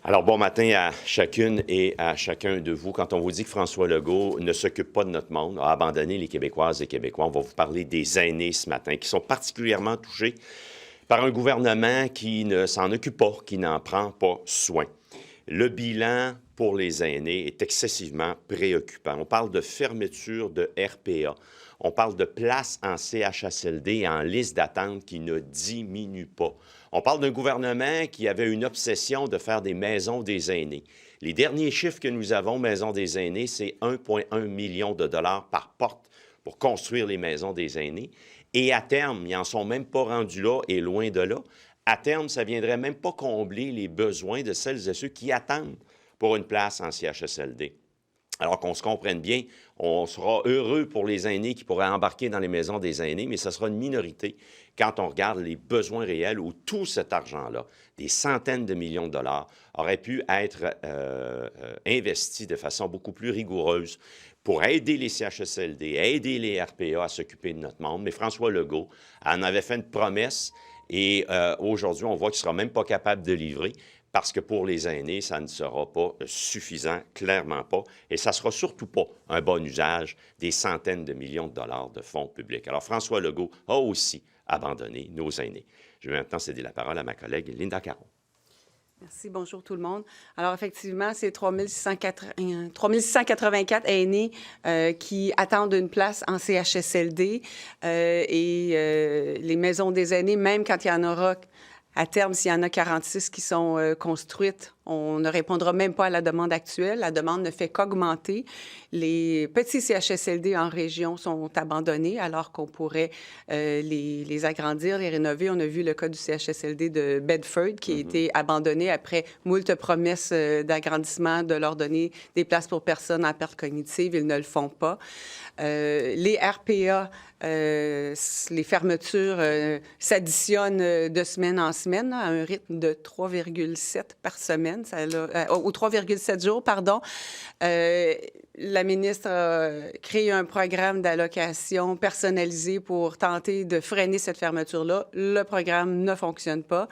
Alors, bon matin à chacune et à chacun de vous. Quand on vous dit que François Legault ne s'occupe pas de notre monde, a abandonné les Québécoises et Québécois, on va vous parler des aînés ce matin, qui sont particulièrement touchés par un gouvernement qui ne s'en occupe pas, qui n'en prend pas soin. Le bilan pour les aînés est excessivement préoccupant. On parle de fermeture de RPA. On parle de places en CHSLD et en liste d'attente qui ne diminue pas. On parle d'un gouvernement qui avait une obsession de faire des maisons des aînés. Les derniers chiffres que nous avons, Maisons des aînés, c'est 1,1 million de dollars par porte pour construire les maisons des aînés. Et à terme, ils n'en sont même pas rendus là et loin de là. À terme, ça ne viendrait même pas combler les besoins de celles et ceux qui attendent pour une place en CHSLD. Alors qu'on se comprenne bien, on sera heureux pour les aînés qui pourraient embarquer dans les maisons des aînés, mais ce sera une minorité quand on regarde les besoins réels où tout cet argent-là, des centaines de millions de dollars, aurait pu être investi de façon beaucoup plus rigoureuse pour aider les CHSLD, aider les RPA à s'occuper de notre monde. Mais François Legault en avait fait une promesse et aujourd'hui, on voit qu'il ne sera même pas capable de livrer. Parce que pour les aînés, ça ne sera pas suffisant, clairement pas. Et ça ne sera surtout pas un bon usage des centaines de millions de dollars de fonds publics. Alors, François Legault a aussi abandonné nos aînés. Je vais maintenant céder la parole à ma collègue Linda Caron. Merci. Bonjour tout le monde. Alors, effectivement, c'est 3684 aînés qui attendent une place en CHSLD et les maisons des aînés, même quand il y en aura à terme, s'il y en a 46 qui sont construites, on ne répondra même pas à la demande actuelle. La demande ne fait qu'augmenter. Les petits CHSLD en région sont abandonnés alors qu'on pourrait les agrandir, les rénover. On a vu le cas du CHSLD de Bedford qui a été abandonné après moult promesses d'agrandissement, de leur donner des places pour personnes en perte cognitive. Ils ne le font pas. Les RPA, les fermetures s'additionnent de semaine en semaine à un rythme de 3,7 par semaine. Ou 3,7 jours, pardon. La ministre a créé un programme d'allocation personnalisé pour tenter de freiner cette fermeture-là. Le programme ne fonctionne pas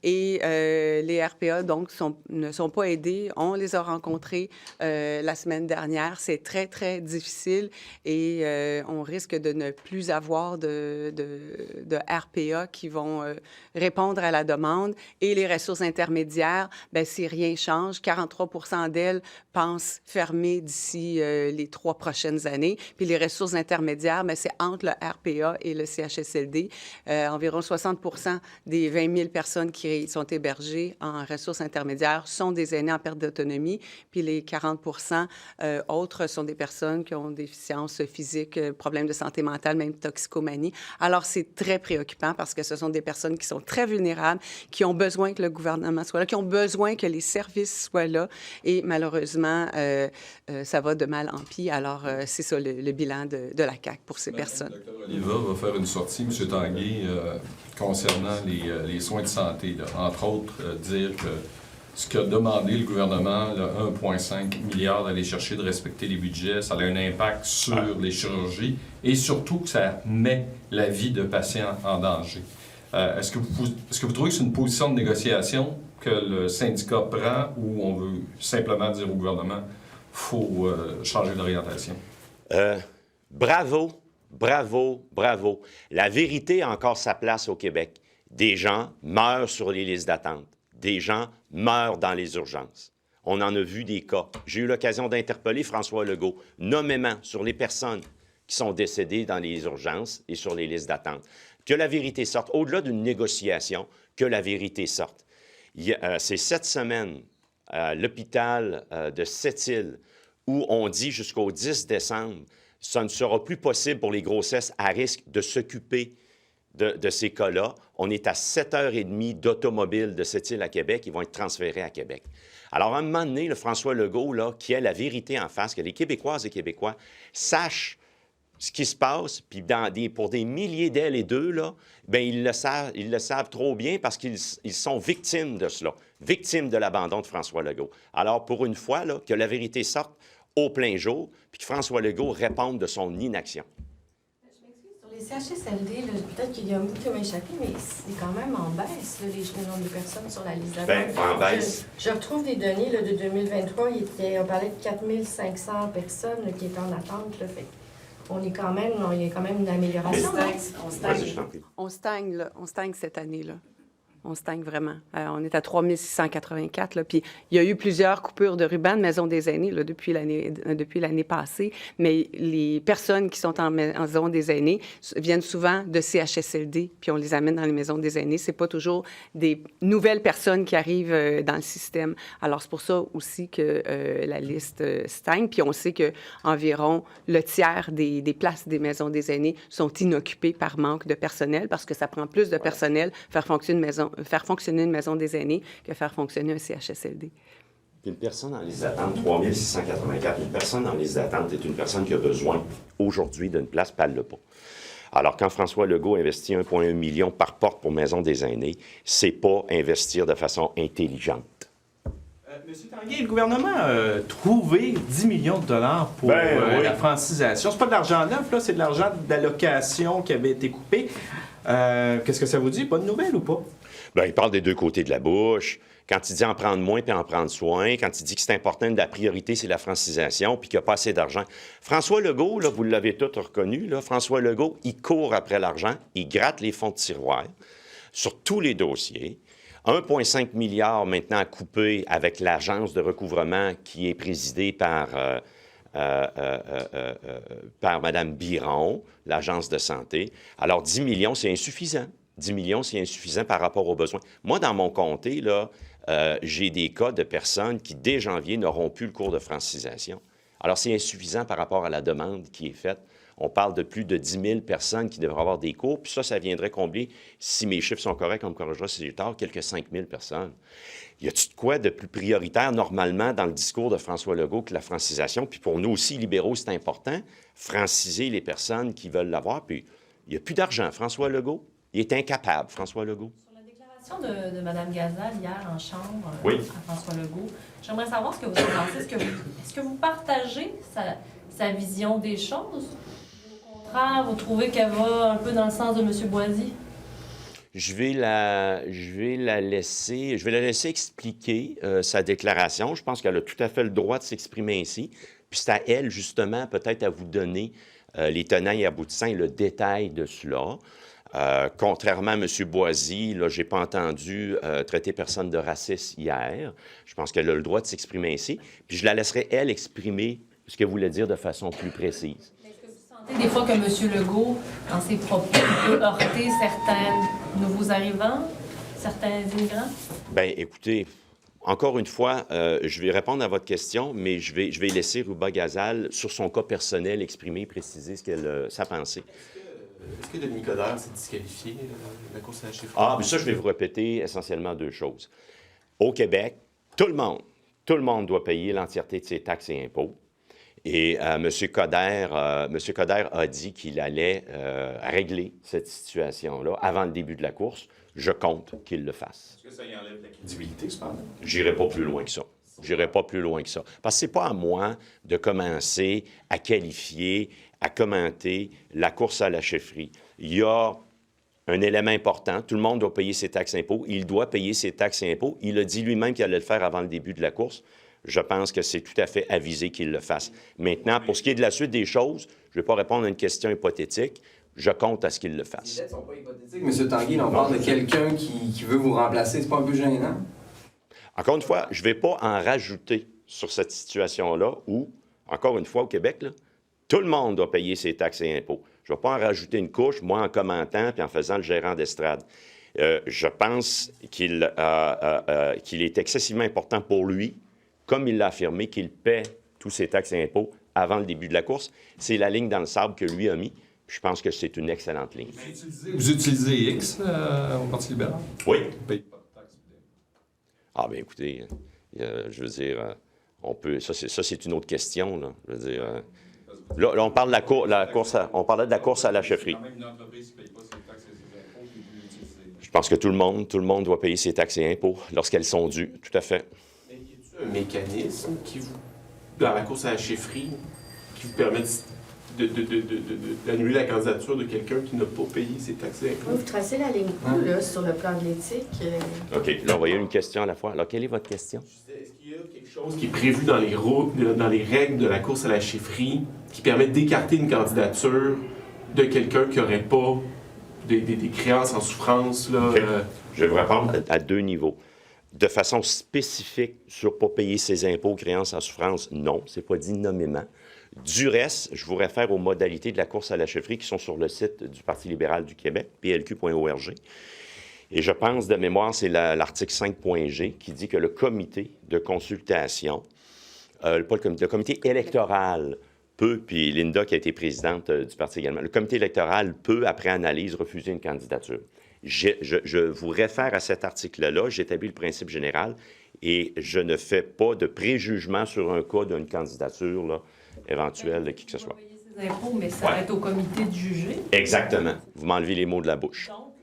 et les RPA, donc, ne sont pas aidés. On les a rencontrés la semaine dernière. C'est très, très difficile et on risque de ne plus avoir de RPA qui vont répondre à la demande. Et les ressources intermédiaires, bien, si rien change, 43 d'elles pensent fermer d'ici les 3 prochaines années. Puis les ressources intermédiaires, bien, c'est entre le RPA et le CHSLD. Environ 60 des 20 000 personnes qui sont hébergées en ressources intermédiaires sont des aînés en perte d'autonomie. Puis les 40 autres sont des personnes qui ont des déficiences physiques, problèmes de santé mentale, même toxicomanie. Alors, c'est très préoccupant parce que ce sont des personnes qui sont très vulnérables, qui ont besoin que le gouvernement soit là, qui ont besoin que les services soient là. Et malheureusement, ça va de mal en pis. Alors, c'est ça le bilan de la CAQ pour ces personnes. Le Dr Oliva va faire une sortie, M. Tanguay, concernant les soins de santé. Là. Entre autres, dire que ce qu'a demandé le gouvernement, 1,5 milliard d'aller chercher, de respecter les budgets, ça a un impact sur les chirurgies et surtout que ça met la vie de patients en danger. Est-ce que vous trouvez que c'est une position de négociation que le syndicat prend ou on veut simplement dire au gouvernement qu'il faut changer d'orientation? Bravo, bravo, bravo. La vérité a encore sa place au Québec. Des gens meurent sur les listes d'attente. Des gens meurent dans les urgences. On en a vu des cas. J'ai eu l'occasion d'interpeller François Legault nommément sur les personnes qui sont décédées dans les urgences et sur les listes d'attente. Que la vérité sorte. Au-delà d'une négociation, que la vérité sorte. C'est cette semaine à l'hôpital de Sept-Îles où on dit jusqu'au 10 décembre, ça ne sera plus possible pour les grossesses à risque de s'occuper de ces cas-là. On est à 7h30 d'automobile de Sept-Îles à Québec. Ils vont être transférés à Québec. Alors, à un moment donné, le François Legault, là, qui a la vérité en face, que les Québécoises et Québécois sachent ce qui se passe, puis pour des milliers d'elles et d'eux, là, bien, ils le savent trop bien parce qu'ils sont victimes de cela, victimes de l'abandon de François Legault. Alors, pour une fois, là, que la vérité sorte au plein jour, puis que François Legault réponde de son inaction. Les CHSLD, là, peut-être qu'il y a un bout qui m'a échappé, mais c'est quand même en baisse, là, le nombre de personnes sur la liste d'attente. En baisse. Je retrouve des données là, de 2023, on parlait de 4500 personnes là, qui étaient en attente. Là, fait on est quand même, il y a quand même une amélioration. Vas-y, je t'en prie. On stagne, là. On stagne cette année-là. On stagne vraiment. On est à 3684. Là, puis il y a eu plusieurs coupures de ruban de Maison des aînés là, depuis l'année passée, mais les personnes qui sont en Maison des aînés viennent souvent de CHSLD, puis on les amène dans les Maisons des aînés. C'est pas toujours des nouvelles personnes qui arrivent dans le système. Alors, c'est pour ça aussi que la liste stagne. Puis on sait qu'environ le tiers des places des Maisons des aînés sont inoccupées par manque de personnel, parce que ça prend plus de personnel faire fonctionner une maison des aînés que faire fonctionner un CHSLD. Une personne en liste d'attente, 3684, une personne en liste d'attente est une personne qui a besoin aujourd'hui d'une place, puis elle ne l'a pas. Alors, quand François Legault investit 1,1 million par porte pour Maison des aînés, c'est pas investir de façon intelligente. Monsieur Tanguay, le gouvernement a trouvé 10 millions de dollars pour oui. la francisation. C'est pas de l'argent neuf, là, c'est de l'argent d'allocation qui avait été coupé. Qu'est-ce que ça vous dit? Bonne nouvelle ou pas? Bien, il parle des deux côtés de la bouche. Quand il dit en prendre moins puis en prendre soin, quand il dit que c'est important, la priorité, c'est la francisation, puis qu'il n'y a pas assez d'argent. François Legault, là, vous l'avez tous reconnu, là, François Legault, il court après l'argent, il gratte les fonds de tiroir sur tous les dossiers. 1,5 milliard maintenant à couper avec l'agence de recouvrement qui est présidée par Mme Biron, l'agence de santé. Alors, 10 millions, c'est insuffisant. 10 millions, c'est insuffisant par rapport aux besoins. Moi, dans mon comté, là, j'ai des cas de personnes qui, dès janvier, n'auront plus le cours de francisation. Alors, c'est insuffisant par rapport à la demande qui est faite. On parle de plus de 10 000 personnes qui devraient avoir des cours, puis ça viendrait combler, si mes chiffres sont corrects, on me corrigera si j'ai tort, quelques 5 000 personnes. Y a-t-il de quoi de plus prioritaire, normalement, dans le discours de François Legault que la francisation? Puis pour nous aussi, libéraux, c'est important, franciser les personnes qui veulent l'avoir. Puis il n'y a plus d'argent. François Legault, il est incapable, François Legault. Sur la déclaration de Mme Gazal hier en chambre Oui. à François Legault, j'aimerais savoir ce que vous en pensez. Est-ce que vous partagez sa vision des choses? Au contraire, vous trouvez qu'elle va un peu dans le sens de M. Boisy? Je vais la laisser expliquer sa déclaration. Je pense qu'elle a tout à fait le droit de s'exprimer ainsi. Puis c'est à elle, justement, peut-être à vous donner les tenants et aboutissants et le détail de cela. Contrairement à M. Boisy, là, je n'ai pas entendu traiter personne de raciste hier. Je pense qu'elle a le droit de s'exprimer ainsi. Puis je la laisserai, elle, exprimer ce qu'elle voulait dire de façon plus précise. Est-ce que vous sentez des fois que M. Legault, dans ses propos, peut heurter certains nouveaux arrivants, certains immigrants? Bien, écoutez, encore une fois, je vais répondre à votre question, mais je vais laisser Rouba Gazal, sur son cas personnel, exprimer, préciser sa pensée. Est-ce que Denis Coderre s'est disqualifié de la course à la chefferie? Ah, mais ça, je vais vous répéter essentiellement deux choses. Au Québec, tout le monde doit payer l'entièreté de ses taxes et impôts. Et M. Coderre a dit qu'il allait régler cette situation-là avant le début de la course. Je compte qu'il le fasse. Est-ce que ça y enlève la crédibilité, cependant? J'irai pas plus loin que ça. Parce que c'est pas à moi de commencer à qualifier, à commenter la course à la chefferie. Il y a un élément important. Tout le monde doit payer ses taxes et impôts. Il doit payer ses taxes et impôts. Il a dit lui-même qu'il allait le faire avant le début de la course. Je pense que c'est tout à fait avisé qu'il le fasse. Maintenant, pour ce qui est de la suite des choses, je ne vais pas répondre à une question hypothétique. Je compte à ce qu'il le fasse. Les dettes ne sont pas hypothétiques. M. Tanguy, on parle de quelqu'un qui veut vous remplacer. C'est pas un peu gênant? Encore une fois, je ne vais pas en rajouter sur cette situation-là où, encore une fois, au Québec, là, tout le monde doit payer ses taxes et impôts. Je ne vais pas en rajouter une couche, moi, en commentant puis en faisant le gérant d'estrade. Je pense qu'il est excessivement important pour lui, comme il l'a affirmé, qu'il paie tous ses taxes et impôts avant le début de la course. C'est la ligne dans le sable que lui a mis. Je pense que c'est une excellente ligne. Vous utilisez X au Parti libéral? Oui. Vous ne payez pas de taxes. Ah, bien, écoutez, je veux dire, on peut. Ça, c'est une autre question, là. Je veux dire. Là, on parle de on parlait de la course à la chefferie. Quand même une entreprise qui ne paye pas ses taxes et ses impôts qui peut utiliser. Je pense que tout le monde doit payer ses taxes et impôts lorsqu'elles sont dues. Tout à fait. Mais y a-t-il un mécanisme dans la course à la chefferie qui vous permet d'annuler la candidature de quelqu'un qui n'a pas payé ses taxes et impôts. Vous tracez la ligne bleue là, sur le plan de l'éthique. OK. Là, on va y avoir une question à la fois. Alors, quelle est votre question? Est-ce qu'il y a quelque chose qui est prévu dans les règles de la course à la chefferie qui permet d'écarter une candidature de quelqu'un qui n'aurait pas des créances en souffrance? Là, OK. Je vais vous répondre à deux niveaux. De façon spécifique sur pas payer ses impôts, créances en souffrance, non, c'est pas dit nommément. Du reste, je vous réfère aux modalités de la course à la chefferie qui sont sur le site du Parti libéral du Québec, plq.org. Et je pense, de mémoire, c'est l'article 5.g qui dit que le comité de consultation, pas le comité électoral peut, puis Linda qui a été présidente du parti également, le comité électoral peut, après analyse, refuser une candidature. Je vous réfère à cet article-là, j'établis le principe général et je ne fais pas de préjugement sur un cas d'une candidature là, éventuelle de qui que ce soit. Payer ses impôts, mais ça va être au comité de juger. Exactement. Vous m'enlevez les mots de la bouche. Donc,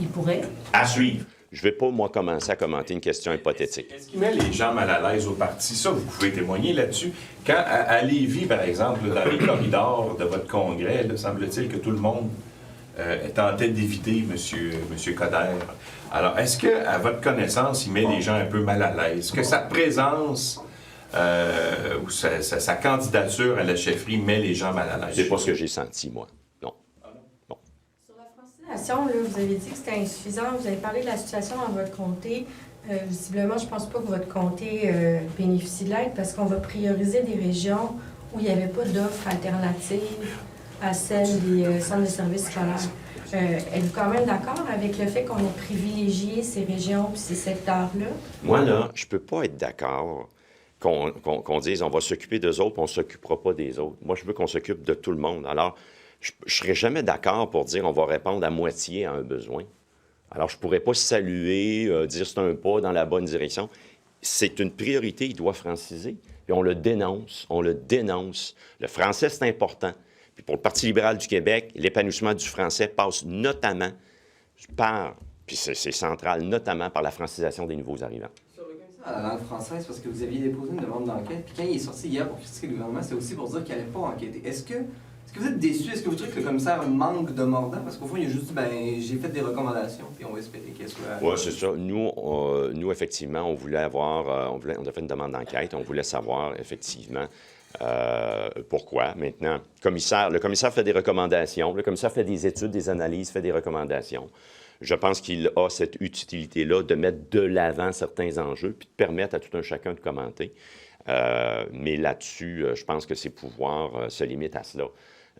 il pourrait. À suivre. Je ne vais pas, moi, commencer à commenter une question hypothétique. Est-ce qu'il met les gens mal à l'aise au parti? Ça, vous pouvez témoigner là-dessus. Quand, à Lévis, par exemple, dans les corridors de votre congrès, là, semble-t-il que tout le monde tentait d'éviter M. Coderre. Alors, est-ce qu'à votre connaissance, il met les gens un peu mal à l'aise? Est-ce que sa présence ou sa candidature à la chefferie met les gens mal à l'aise? C'est pas ce que j'ai senti, moi. Non. Sur la francisation, là, vous avez dit que c'était insuffisant. Vous avez parlé de la situation dans votre comté. Visiblement, je ne pense pas que votre comté bénéficie de l'aide parce qu'on va prioriser des régions où il n'y avait pas d'offres alternatives à celle des centres de services scolaires. Êtes-vous quand même d'accord avec le fait qu'on ait privilégié ces régions et ces secteurs-là? Moi, là, je peux pas être d'accord qu'on dise on va s'occuper d'eux autres, puis on ne s'occupera pas des autres. Moi, je veux qu'on s'occupe de tout le monde. Alors, je ne serais jamais d'accord pour dire on va répondre à moitié à un besoin. Alors, je ne pourrais pas saluer, dire c'est un pas dans la bonne direction. C'est une priorité, il doit franciser. Puis on le dénonce, on le dénonce. Le français, c'est important. Puis pour le Parti libéral du Québec, l'épanouissement du français passe notamment par, puis c'est central, notamment par la francisation des nouveaux arrivants. Sur le commissaire à la langue française, parce que vous aviez déposé une demande d'enquête, puis quand il est sorti hier pour critiquer le gouvernement, c'était aussi pour dire qu'il n'allait pas enquêter. Est-ce que vous êtes déçu? Est-ce que vous trouvez que le commissaire manque de mordant? Parce qu'au fond, il a juste dit, j'ai fait des recommandations, puis on va espérer qu'elles soient... Oui, c'est ça. Nous, effectivement, on voulait avoir, on a fait une demande d'enquête, on voulait savoir, effectivement, pourquoi. Maintenant, le commissaire fait des recommandations, le commissaire fait des études, des analyses, fait des recommandations. Je pense qu'il a cette utilité-là de mettre de l'avant certains enjeux puis de permettre à tout un chacun de commenter. Mais là-dessus, je pense que ses pouvoirs se limitent à cela.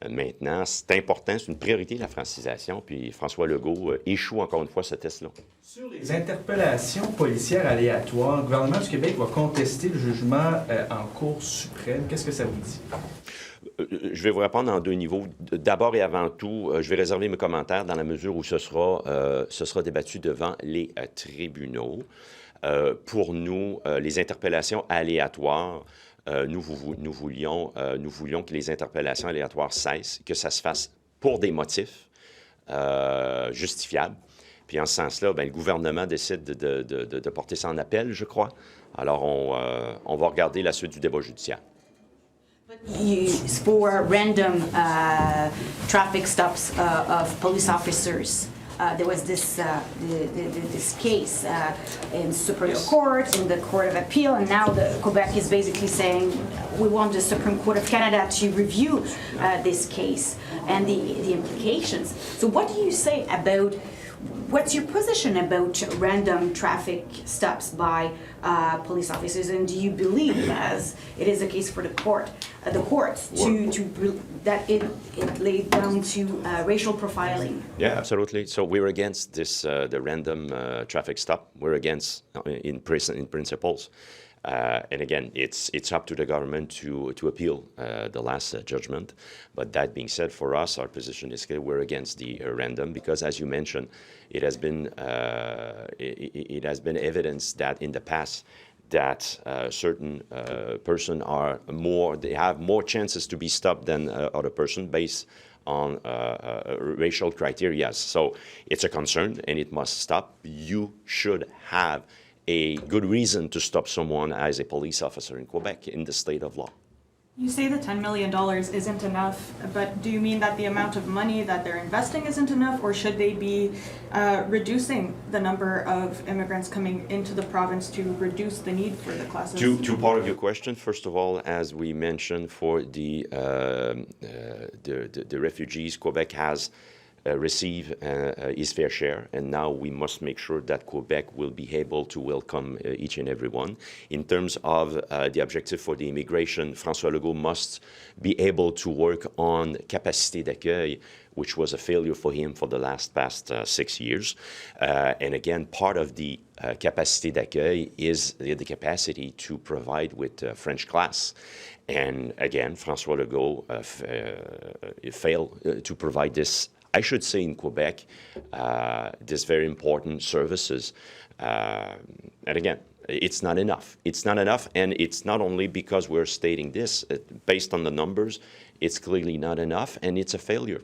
Maintenant, c'est important, c'est une priorité, la francisation, puis François Legault échoue encore une fois ce test-là. Sur les interpellations policières aléatoires, le gouvernement du Québec va contester le jugement en Cour suprême. Qu'est-ce que ça vous dit? Je vais vous répondre en deux niveaux. D'abord et avant tout, je vais réserver mes commentaires dans la mesure où ce sera débattu devant les tribunaux. Pour nous, les interpellations aléatoires, nous voulions que les interpellations aléatoires cessent, que ça se fasse pour des motifs justifiables. Puis en ce sens-là, le gouvernement décide de porter ça en appel, je crois. Alors, on va regarder la suite du débat judiciaire. For random traffic stops of police officers. There was this case in Supreme Court, in the Court of Appeal, and now Quebec is basically saying we want the Supreme Court of Canada to review this case and the implications. So what do you say about, what's your position about random traffic stops by police officers, and do you believe, as it is the case for the courts, that it laid down to racial profiling? Yeah, absolutely. So we're against this, the random traffic stop. We're against, in principles. And again, it's up to the government to appeal the last judgment. But that being said, for us, our position is clear. We're against the random because, as you mentioned, it has been evidence that in the past that certain person they have more chances to be stopped than other person based on racial criteria. So it's a concern and it must stop. You should have a good reason to stop someone as a police officer in Quebec in the state of law. You say the $10 million isn't enough, but do you mean that the amount of money that they're investing isn't enough, or should they be reducing the number of immigrants coming into the province to reduce the need for the classes? To part of your question, first of all, as we mentioned, for the refugees, Quebec has receive his fair share, and now we must make sure that Quebec will be able to welcome each and every one. In terms of the objective for the immigration, François Legault must be able to work on capacité d'accueil, which was a failure for him for the past 6 years. And again, part of the capacité d'accueil is the capacity to provide with French class. And again, François Legault failed to provide this, I should say, in Quebec, these very important services. And again, it's not enough. It's not enough, and it's not only because we're stating this. Based on the numbers, it's clearly not enough, and it's a failure.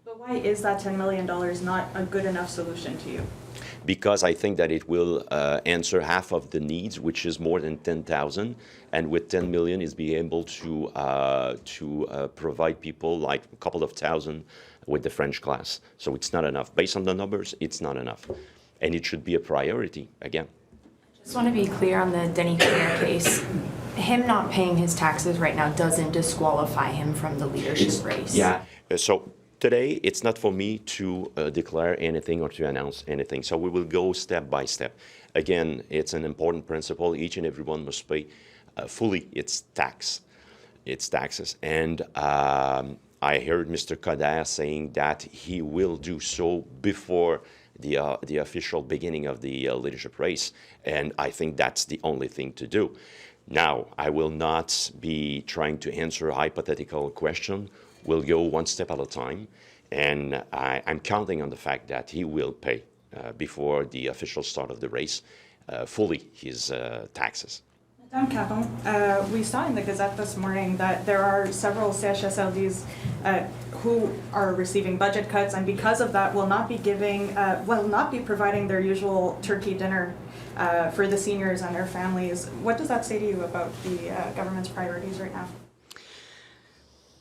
But why is that $10 million not a good enough solution to you? Because I think that it will answer half of the needs, which is more than 10,000, and with 10 million is be able to provide people like a couple of thousand with the French class. So it's not enough. Based on the numbers, it's not enough. And it should be a priority, again. Just want to be clear on the Denny Cramer case. Him not paying his taxes right now doesn't disqualify him from the leadership race. Yeah. So today, it's not for me to declare anything or to announce anything. So we will go step by step. Again, it's an important principle. Each and everyone must pay fully its taxes. And I heard Mr. Coderre saying that he will do so before the official beginning of the leadership race, and I think that's the only thing to do. Now, I will not be trying to answer a hypothetical question. We'll go one step at a time, and I'm counting on the fact that he will pay before the official start of the race fully his taxes. Madame Caron, we saw in the Gazette this morning that there are several CHSLDs who are receiving budget cuts, and because of that will not be providing their usual turkey dinner for the seniors and their families. What does that say to you about the government's priorities right now?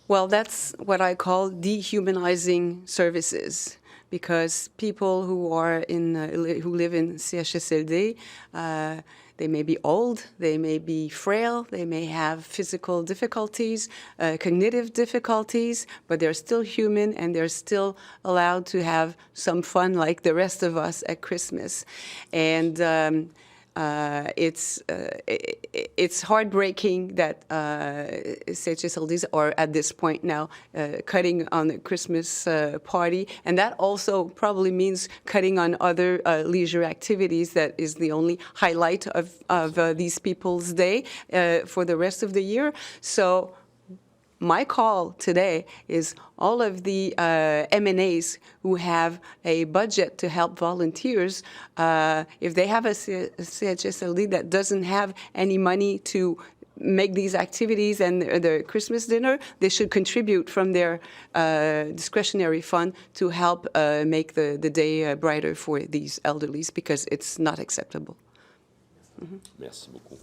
Well, that's what I call dehumanizing services, because people who are who live in CHSLD, they may be old, they may be frail, they may have physical difficulties, cognitive difficulties, but they're still human and they're still allowed to have some fun like the rest of us at Christmas. And it's heartbreaking that CHSLDs are at this point now cutting on the Christmas party, and that also probably means cutting on other leisure activities. That is the only highlight of these people's day for the rest of the year. So my call today is all of the MNAs who have a budget to help volunteers, if they have a CHSLD that doesn't have any money to make these activities and the Christmas dinner, they should contribute from their discretionary fund to help make the day brighter for these elderlies, because it's not acceptable. Merci beaucoup.